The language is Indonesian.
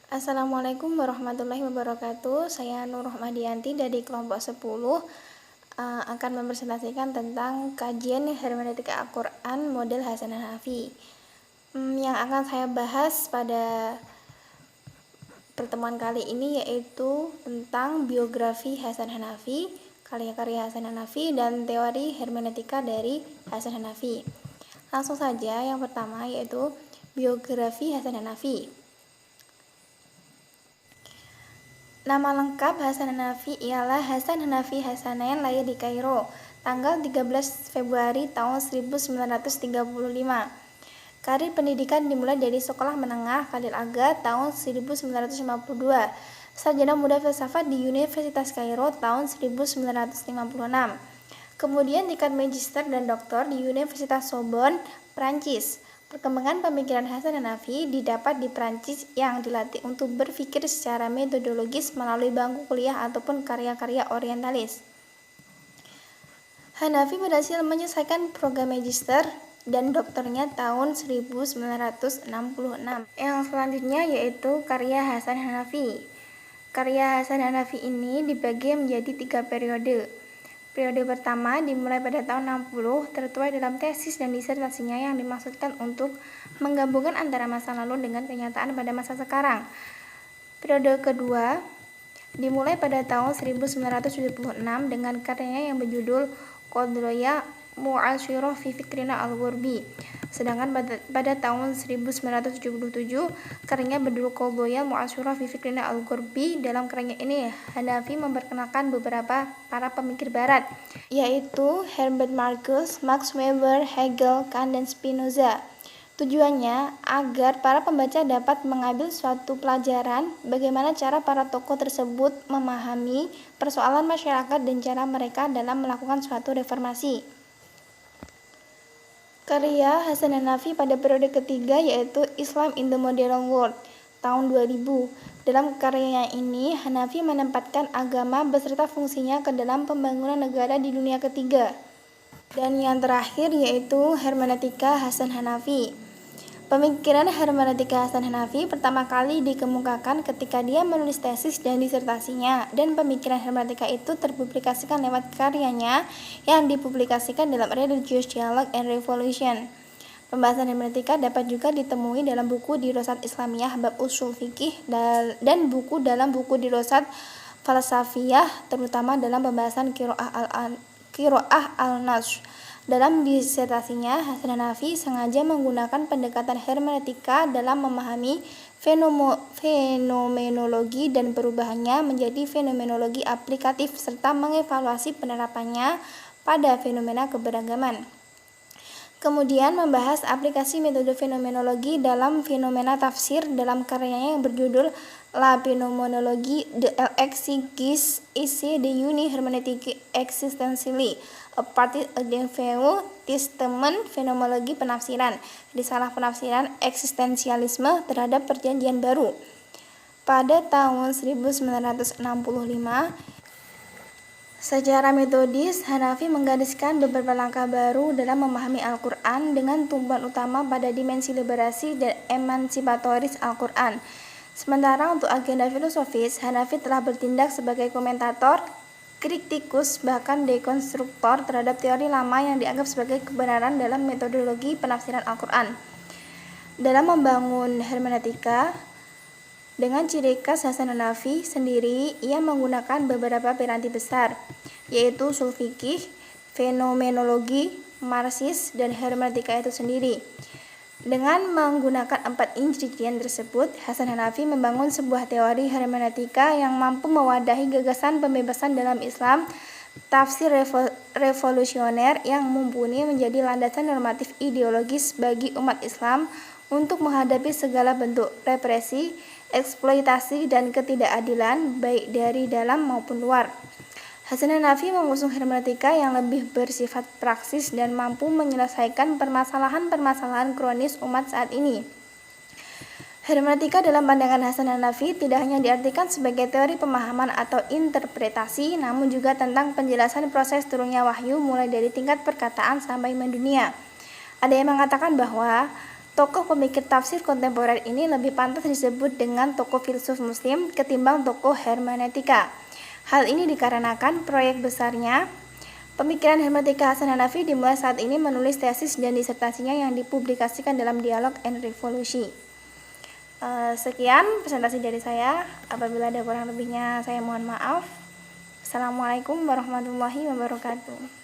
Assalamualaikum warahmatullahi wabarakatuh. Saya Nur Rahmadianti dari kelompok 10 akan mempresentasikan tentang kajian hermeneutika Al-Quran model Hasan Hanafi. Yang akan saya bahas pada pertemuan kali ini yaitu tentang biografi Hasan Hanafi, karya-karya Hasan Hanafi, dan teori hermeneutika dari Hasan Hanafi. Langsung saja, yang pertama yaitu biografi Hasan Hanafi. Nama lengkap Hasan Hanafi ialah Hasan Hanafi Hasanain, lahir di Kairo, tanggal 13 Februari tahun 1935. Karir pendidikan dimulai dari sekolah menengah Khalil Aga tahun 1952, sarjana muda filsafat di Universitas Kairo tahun 1956. Kemudian tingkat magister dan doktor di Universitas Sorbonne, Prancis. Perkembangan pemikiran Hasan Hanafi didapat di Prancis yang dilatih untuk berpikir secara metodologis melalui bangku kuliah ataupun karya-karya orientalis. Hanafi berhasil menyelesaikan program magister dan doktornya tahun 1966. Yang selanjutnya yaitu karya Hasan Hanafi. Karya Hasan Hanafi ini dibagi menjadi 3 periode. Periode pertama dimulai pada tahun 60, tertuai dalam tesis dan disertasinya yang dimaksudkan untuk menggabungkan antara masa lalu dengan kenyataan pada masa sekarang. Periode kedua dimulai pada tahun 1976 dengan karyanya yang berjudul Qadroya Mu'asyirah fi Fikrina Al-Ghurbi. Sedangkan pada tahun 1977 karyanya berjudul Qadroya Mu'asyirah fi Fikrina Al-Ghurbi. Dalam karyanya ini Hanafi memperkenalkan beberapa para pemikir barat, yaitu Herbert Marcuse, Max Weber, Hegel, Kant, dan Spinoza. Tujuannya agar para pembaca dapat mengambil suatu pelajaran bagaimana cara para tokoh tersebut memahami persoalan masyarakat dan cara mereka dalam melakukan suatu reformasi. Karya Hasan Hanafi pada periode ketiga yaitu Islam in the Modern World tahun 2000. Dalam karyanya ini, Hanafi menempatkan agama beserta fungsinya ke dalam pembangunan negara di dunia ketiga. Dan yang terakhir yaitu hermeneutika Hasan Hanafi. Pemikiran hermeneutika Hasan Hanafi pertama kali dikemukakan ketika dia menulis tesis dan disertasinya, dan pemikiran hermeneutika itu terpublikasikan lewat karyanya yang dipublikasikan dalam Religious Dialogue and Revolution. Pembahasan hermeneutika dapat juga ditemui dalam buku Dirosat Islamiyah bab usul fikih dan buku dalam buku Dirosat Falsafiyah, terutama dalam pembahasan Qiraah al-Nasr. Dalam disertasinya, Hasan Hanafi sengaja menggunakan pendekatan hermeneutika dalam memahami fenomenologi dan perubahannya menjadi fenomenologi aplikatif serta mengevaluasi penerapannya pada fenomena keberagaman. Kemudian membahas aplikasi metode fenomenologi dalam fenomena tafsir dalam karyanya yang berjudul La Phénoménologie de l'exigence ici de une herméneutique existentielle, a partir d'un nouveau testament fenomenologi penafsiran, risalah penafsiran eksistensialisme terhadap perjanjian baru. Pada tahun 1965, secara metodis, Hanafi menggariskan beberapa langkah baru dalam memahami Al-Quran dengan tumpuan utama pada dimensi liberasi dan emansipatoris Al-Quran. Sementara untuk agenda filosofis, Hanafi telah bertindak sebagai komentator, kritikus, bahkan dekonstruktor terhadap teori lama yang dianggap sebagai kebenaran dalam metodologi penafsiran Al-Quran. Dalam membangun hermeneutika, dengan ciri khas Hasan Hanafi sendiri, ia menggunakan beberapa piranti besar, yaitu usul fikih, fenomenologi, marxis, dan hermeneutika itu sendiri. Dengan menggunakan 4 insiden tersebut, Hasan Hanafi membangun sebuah teori hermeneutika yang mampu mewadahi gagasan pembebasan dalam Islam, tafsir revolusioner yang mumpuni menjadi landasan normatif ideologis bagi umat Islam untuk menghadapi segala bentuk represi, eksploitasi, dan ketidakadilan baik dari dalam maupun luar. Hasan Hanafi mengusung hermeneutika yang lebih bersifat praksis dan mampu menyelesaikan permasalahan-permasalahan kronis umat saat ini. Hermeneutika dalam pandangan Hasan Hanafi tidak hanya diartikan sebagai teori pemahaman atau interpretasi, namun juga tentang penjelasan proses turunnya wahyu mulai dari tingkat perkataan sampai mendunia. Ada yang mengatakan bahwa Tokoh pemikir tafsir kontemporer ini lebih pantas disebut dengan tokoh filsuf muslim ketimbang tokoh hermeneutika. Hal ini dikarenakan proyek besarnya pemikiran hermeneutika Hasan Hanafi dimulai saat ini menulis tesis dan disertasinya yang dipublikasikan dalam Dialogue and Revolution. Sekian presentasi dari saya. Apabila ada kurang lebihnya saya mohon maaf. Assalamualaikum warahmatullahi wabarakatuh.